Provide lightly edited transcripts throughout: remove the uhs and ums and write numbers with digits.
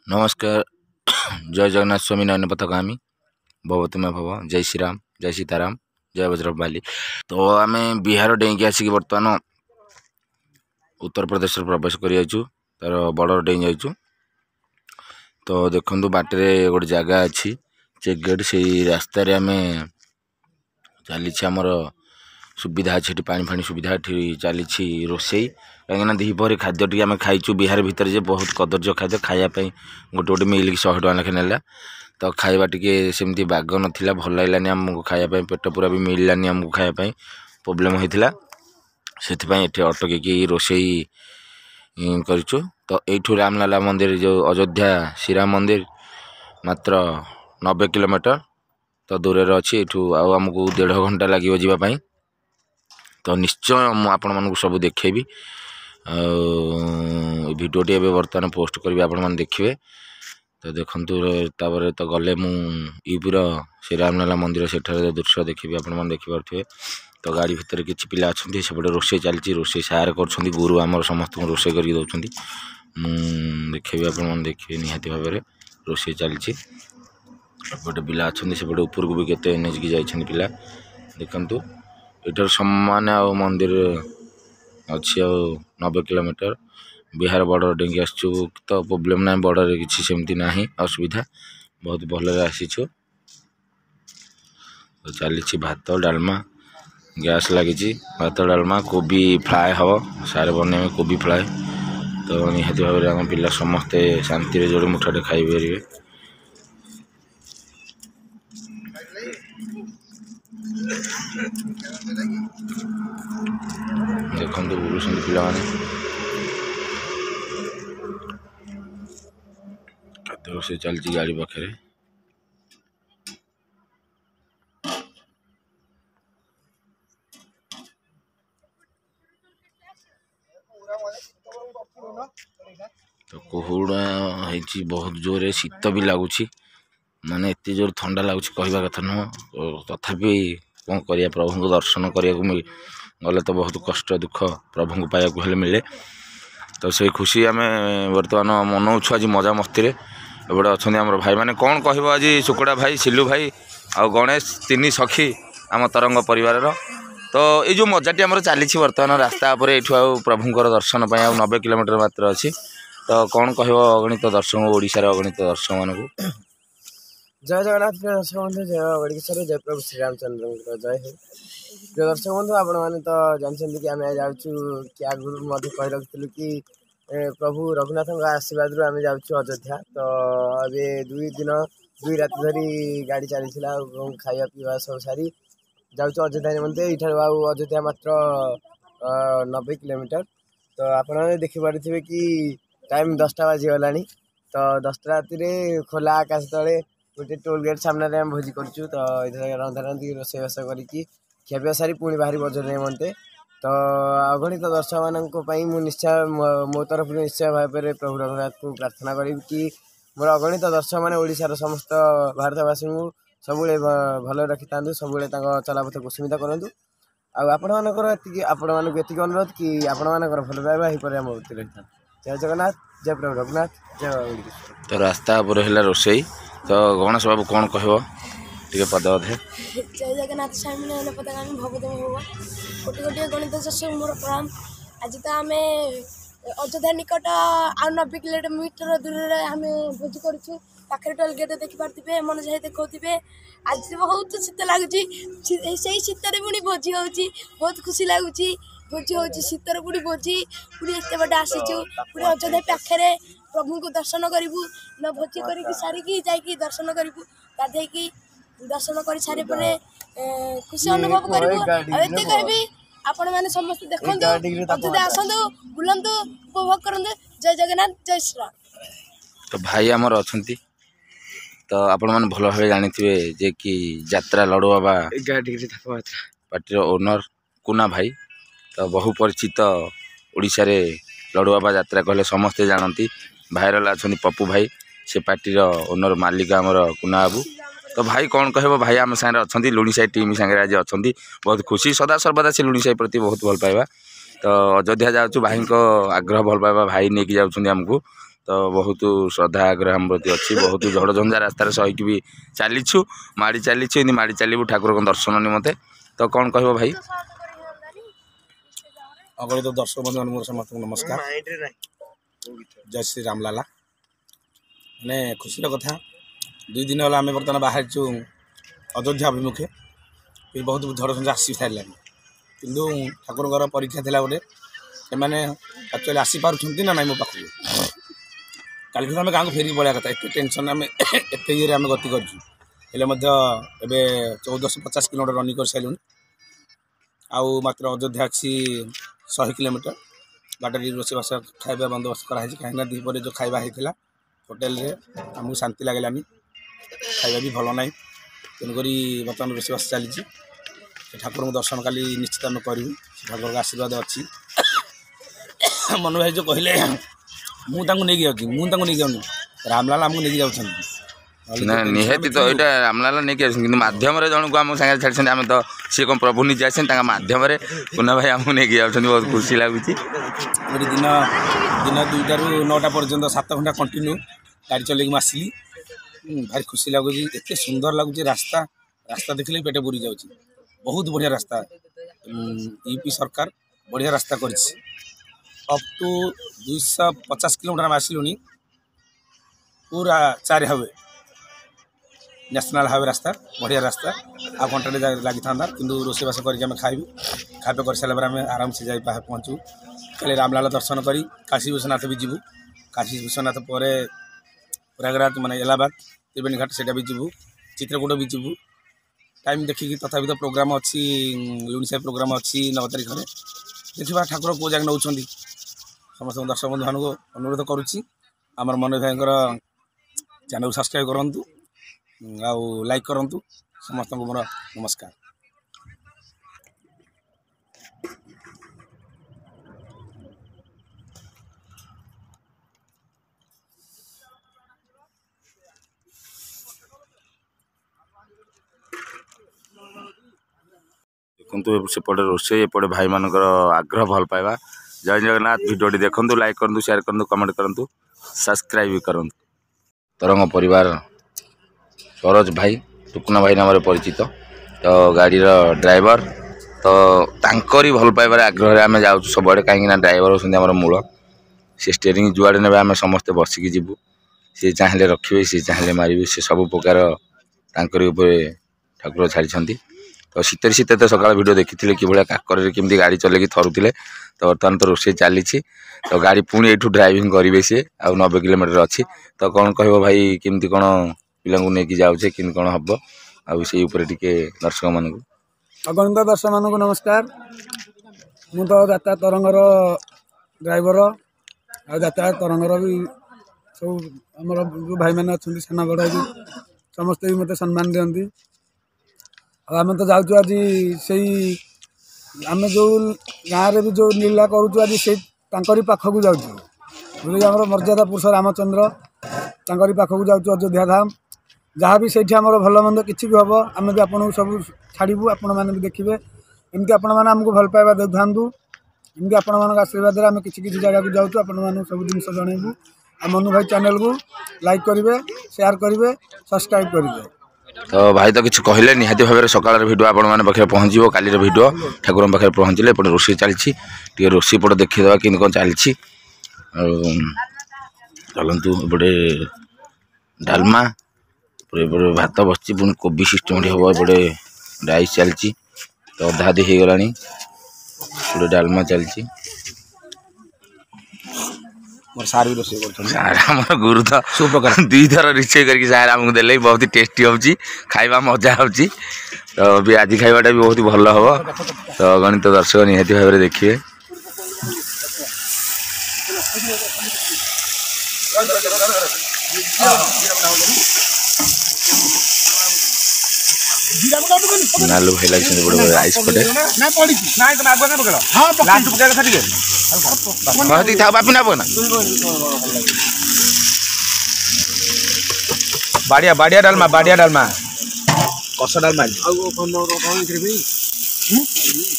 नमस्कार। जय जगन्नाथ स्वामी नयन पथगामी भवतुमे भव। जय श्री राम, जय सीताराम, जय बजरंगबली। तो आम बिहार डेईकी आसिक बर्तमान उत्तर प्रदेश प्रवेश कर तार बॉर्डर डेई जाइछु। तो देखु बाटे गोटे जगह अच्छी चेक गेट से रास्त आम चली आमर सुविधा अच्छी पानी फाणी सुविधा चली रोसई कहीं द्विपहर खाद्य टी आम खाइचु बिहार भितर जे बहुत कदर्य खाद्य खायापी गोटे गोटे मिल की 100 टका लेखे नेला। तो खाଇବା टी सेमती बाग नाला भल लगे आमको खायापी पेट पूरा भी मिललानी आमको खायापी प्रोब्लेम होता से अटक रोसई करूँ। तो यू रामलाला मंदिर जो अयोध्या श्रीराम मंदिर मात्र 90 किलोमीटर तो दूर अच्छी यू आमको 1.5 घंटा लगे जावाई। तो निश्चय मुझे आपण मानक सब देखेबी भिडियोटी एवं बर्तमान पोस्ट करी आपण मैंने देखिए। तो देखु तो गले यूपी श्रीरामलाला मंदिर सेठार दृश्य देखी आपने देखिपे। तो गाड़ी भितर किसी पिला अच्छा सेपटे रोसे चलती रोसे सारे कर गुरु आमर समस्त रोसे कर दौरान देखे आप देखिए निहाती भाव में रोसे चलती गोटे पिला अच्छा सेपटे उपरको भी केते एनएचकी जाइए पिला देखु इधर सम्मान आ मंदिर अच्छी 90 किलोमीटर बिहार बॉर्डर डेंगी आसचु। तो प्रोब्लेम ना बॉर्डर किसी सेमती ना असुविधा बहुत भल आसीचु। तो चली भात डालमा गैस लगी भात डालमा कोबी फ्राए हम सारे बन कोबी फ्राए। तो निहाती भाव में आम पिला समस्ते शांति जोड़े मुठाटे खाईपर। देखो बुलूँ पिला खाद्य रोषे चलती गाड़ी पाखे। तो कुहुड़ा है बहुत जोरे शीत भी लगुच माने एत जोर ठंडा लगुच कहवा कथा नुह। तथापि कौन करिया प्रभु को दर्शन करने गले तो बहुत कष्ट दुख प्रभु को पाया मिले। तो से खुशी आम बर्तमान मनाऊँ आज मजा मस्ती एबड़े अच्छा आम भाई मैंने कौन कह आज सुकुड़ा भाई सिलू भाई आ गणेश 3 सखी आम तरंग परिवार। तो ये जो मजाटी आम चली बर्तमान रास्ता पर यू प्रभुंर दर्शन 90 किलोमीटर मात्र अच्छी। तो कौन कह अगणित दर्शक ओडिशार अगणित दर्शक मानक जय जगन्नाथ प्रिय दर्शक बंधु जय बड़केश्वर जय प्रभु श्री रामचंद्र जय हो। प्रिय दर्शक बंधु आपण मैंने तो जानते कि आम जाऊँ कि आगुरी कही रखी कि प्रभु रघुनाथ आशीर्वाद रू आम जाऊँ अयोध्या। तो अभी 2 रात धरी गाड़ी चली खावा पीवा सब सारी जाऊँ अयोध्या निमंते। यहाँ अयोध्या मात्र 90 किलोमीटर। तो आपण देखिपे कि टाइम 10टा बाजीगला। तो 10टा राति खोला आकाश तले गोटे टोल गेट सामने आम भोजी करूँ। तो इधर रंधारंधी रोषेईबास कर खियापिया सारी पुणी बाहरी बजर निमंते। तो अगणित दर्शक मानी निश्चय मो तरफ निश्चय भाव में प्रभु रघुनाथ को प्रार्थना करी कि मोर अगणित दर्शक मैंने ओडिशार समस्त भारतवासी को सब भल रखी था सब चलापथ कुसुमित करूँ। आपण मानक अनुरोध कि आपण मानकर भल पाइबा हीपर आम रही था। जय जगन्नाथ जय प्रभु रघुनाथ जय बड़केश्वर। तो रास्ता पर है रोसई। तो गणेश बाबू कौन कह पद अधे जय जगन्नाथ स्वामी नयन पथगामी भवतुमे भव। कोटि कोटि गणित दर्शक मोर प्रणाम। आज तो आम अयोध्या निकट आ 90 किलोमीटर दूर आम भोजी करूँ। पाखे टोल गेट देखिपे मन जाए देखते आज बहुत शीत लगुच से शीतर पुणी भोजी हो बहुत खुशी लगुच भोजी हो शीतर पुणी भोजी पुणी एत बट आसीचु पुणी अयोध्या पाखे प्रभु को दर्शन करूँ न भोजी कर सारिकी जाकि दर्शन करूँ गाधे दर्शन कर सारे खुशी अनुभव करूँ। कहबी आपण मैंने समस्त देखु अयोध्या आसतु बुलंतु उपभोग करूँ। जय जगन्नाथ जय श्री राम। तो भाई आमर अच्छा तो आपण मैंने भल भाव जानी जे कि यात्रा लड़ू बाबा पार्टी ओनर कुना भाई। तो बहु परिचित ओडिशा रे लड़ू बाबा यात्रा कहले समस्ते जानती। भाइराल अच्छा पप्पू भाई से पार्टी ओनर मालिक आमर कुना बाबू। तो भाई कौन कह भाई आम सागर अच्छा लुणीसाई टीम सागर आज अच्छा बहुत खुशी सदा सर्वदा से लुणीसाई प्रति बहुत भल पाइबा। तो अयोध्या जाऊँ भाई को आग्रह भल पाइबा भाई नहीं जाऊँ आमको तो बहुत श्रद्धा आग्रह आम प्रति अच्छी बहुत झड़झंझा रास्तार सहीकि भी चलीछु माड़ी चलीछु एमती माड़ी चलू ठाकुर को दर्शन निमते तो कौन कह भाई अगणित दर्शक बंधु मोर समस्त नमस्कार जय श्री राम लाला मैंने खुशी कथा 2 दिन है आम बर्तमान बाहर अयोध्या अभिमुखे बहुत झड़झंझा आसी सारे कि ठाकुर परीक्षा थी गोटे से एक्चुअली आसी पार्टी ना ना मो पाख कल आम गाँव को फेरिक पड़ा कथा एत टेंशन आम एत ये आम गति कर 1450 किलोमीटर रनिंग कर सारे आउ मात्र अयोध्या अच्छी 100 किलोमीटर बाटर रोषेबास खाଇବା बंदोबस्त कराई कहीं दीपर जो खाଇବା होता होटेल आमको शांति लगलानी खाଇବା भी भल ना तेणुक बर्तमान रोषेबास चली ठाकुर को दर्शन काली निश्चित आम करूँ ठाकुर का आशीर्वाद अच्छी मनु भाई जो कहले मुझे नहीं जाऊँ रामलाल आमको नहीं जाऊँ निहाती तो यहाँ रामलाल नहीं कि मध्यम जन को आम सागे छाड़ी आम तो सी कौन प्रभु निजे आसे मध्यम पुना भाई आमको नहीं जाऊँ बहुत खुशी लगुच दिन 2टारू 9टा पर्यंत 7 घंटा कंटिन्यू गाड़ी चलैक आसली भारी खुशी लगुच एत सुंदर लगुच रास्ता रास्ता देखले पेट बुरी जाऊँ बहुत बढ़िया रास्ता यूपी सरकार बढ़िया रास्ता कर अप टू 250 किलोमीटर आम आसलुनी पूरा 4 हाईवे नेशनल हाईवे रास्ता बढ़िया रास्ता आ घंटे लगी था कि रोषेबास करके खाइबू खाଇବା कर सारे आम आराम से जाए पहुँचू कल रामलाल दर्शन करी काशी विश्वनाथ भी जीवु काशी विश्वनाथ पर प्रयागराज माने इलाहाबाद त्रिवेणी घाट से भी जीवु चित्रकूट भी जीवु टाइम देखिकी तथा तो प्रोग्राम अच्छी लुणिसा प्रोग्राम अच्छी 9 तारिख में देखा ठाकुर कौ जगह नौ समस्त दर्शक बंधु मान अनुरोध करुच्ची आमर मनोज भाई चैनल सब्सक्राइब करूँ आउ लाइक करूँ समस्त को मोर नमस्कार। देखु सेपटे रोषे एपटे भाई मान आग्रह भल पाइबा जय जगन्नाथ भिडियोटी देखु लाइक करूँ शेयर करूँ कमेंट करूँ सब्सक्राइब भी करूँ तरंग परिवार सरोज भाई टुकुना भाई नाम परिचित तो गाड़ी ड्राइवर तो तांकरी भल पाइबार आग्रह आम जाऊँ सब कहीं ड्राइवर होम मूल सी स्टेरिंग जुआड़े ने आम समस्ते बसिकी जीवु सी चाहे रखिए सी चाहे मारे सी सब प्रकार ठाकुर छाड़ी तो शीतर शीतर तो सकाल वीडियो देखी कि भाया काकर केमती गाड़ी चलेकी थरुले तो बर्तमान तो रोषे चली तो गाड़ी पुणी यू ड्राइविंग करेंगे सी आ 90 किलोमीटर अच्छी तो कौन कह भाई केमती कौन पिला नहीं जाऊे कि कौन हम आई टे दर्शक मान अगणित दर्शक मान को नमस्कार मु तो यात्रा तरंगर ड्राइवर आ यात्रा तरंगर भी सब आमर जो भाई मैंने अच्छा साना बड़ा भी समस्ते भी मत सम्मान दिखती आम तो जाऊँ आज से आम जो गाँव में भी जो लीला करुँ आज से पाखक जाऊँ आम मर्यादा पुरुष रामचंद्र तांकरी पाखक जाऊँ अयोध्या धाम जहाँ भी से भल मंद किसी भी हम आम भी आपको सब छाड़ू आपण मैंने भी देखिए एमती आपण मैंने आमको भल पाइबा दे था एमती आपण मान आशीर्वाद आम किसी जगह को जाऊँ आपण मैंने सब जिन जनइबू आ मनु भाई चैनल को लाइक करेंगे शेयर करेंगे सब्सक्राइब करेंगे तो भाई तो किसी कहले निहाती भाव में सकाल भिडियो आपण मैंने पाखे पहुँचो काली भिडियो ठाकुर पाखे पहुँचले एपटे रोषे चलती रोषे पट देखीदे कि कौन चलती चलतु एपटे डालमा भात बस पुणी कोबी सिस्टम हम एपटे राइस चलती तो अधा अधी हो गला डालमा चलती सार भी रोषे सार आम गुरु तो सब प्रकार 2 थर रोषे करके सार आमको देले बहुत टेस्टी होची खाइबा मजा होची तो भी आज खाइबाटा भी बहुत भल हम तो गणित दर्शक निहाती भाव में देखिए नालू भाई लगे बड़े बड़े आइस पटे बापी ना पकना बाड़िया बाड़िया डालमा कस डालमा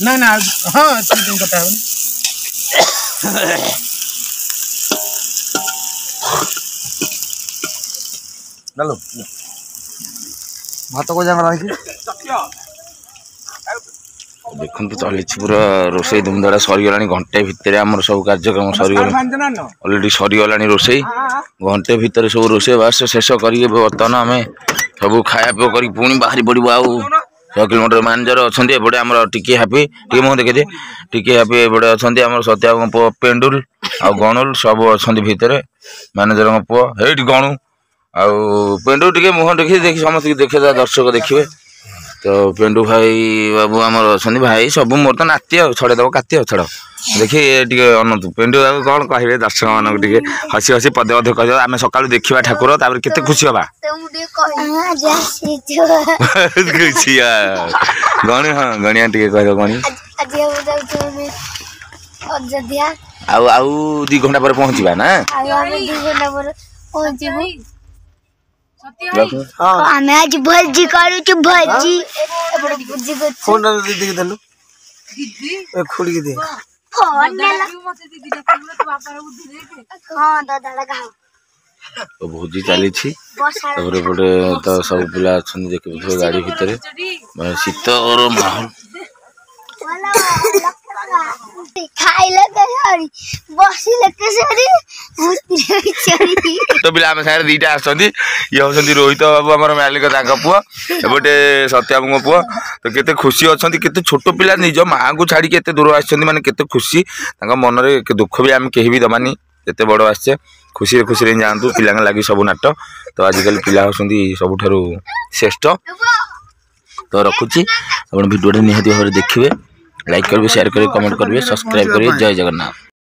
ना ना हाँ कथा डालो भात को जांगा रखी देखते चली पूरा रोसई धूमधड़ा सरीगला घंटे भितर आम सब कार्यक्रम सरीगला अलरेडी सरीगला रोसई घंटे भितर सब रोसई बास शेष कर बर्तमान आम सब खाया पीया कर पुणी बाहरी पड़ू आउ 100 किलोमीटर मैनेजर अच्छा एपटे आम टिके हापी टे मुझे देखे टिके हापी एपटे अच्छा आम सत्या पुओ पेंडुल आ गणुल सब अच्छा भितर मैनेजर पुओ हे गणु आ पेंडुल टे मुह देखी देखी समस्त देखे दर्शक देखिए तो पेंडु भाई बाबू आमर अच्छा भाई सब मोर तो नाती छड़ेदेव काती छड़ देखी टे अनतु पेंडु बाबू कौन कहे दर्शक मानक टे हसी हसी पदे अधे कह आम सका देखा ठाकुर तापर केते खुशी हवा खुशी गणी हाँ गणिया टे कह गणी आउ 2 घंटा पर पहुँचवा ना आमे आज भजी करू छु भजी फोन दीदी के देलु ए खुड़ी के दे फोन देला हां दादा लगाओ तो भोजी चली तो सब पिला देखे गाड़ी भितर शीत और माहौल खाइले केसरी बसिले केसरी तो पिला आम सारे 2टा आसछन्ती ये होछन्ती रोहित बाबू हमर मालिक ताका पुआ एबटे सत्याबंग पुआ तो केते खुशी अछन्ती केते छोट पिला निज मां को छाड़ी केते दूर आछछन्ती माने केते खुशी ताका मन रे दुख भी आम केही भी दमानी एते बड़ आछे खुशी रे जानतु पिला लागि सब नाट तो आजिकल पिला होछन्ती सबुठारु श्रेष्ठ तो रखुची अपन वीडियो निहाती भाव देखिए लाइक करेंगे शेयर करेंगे कमेंट करेंगे सब्सक्राइब करेंगे जय जगन्नाथ।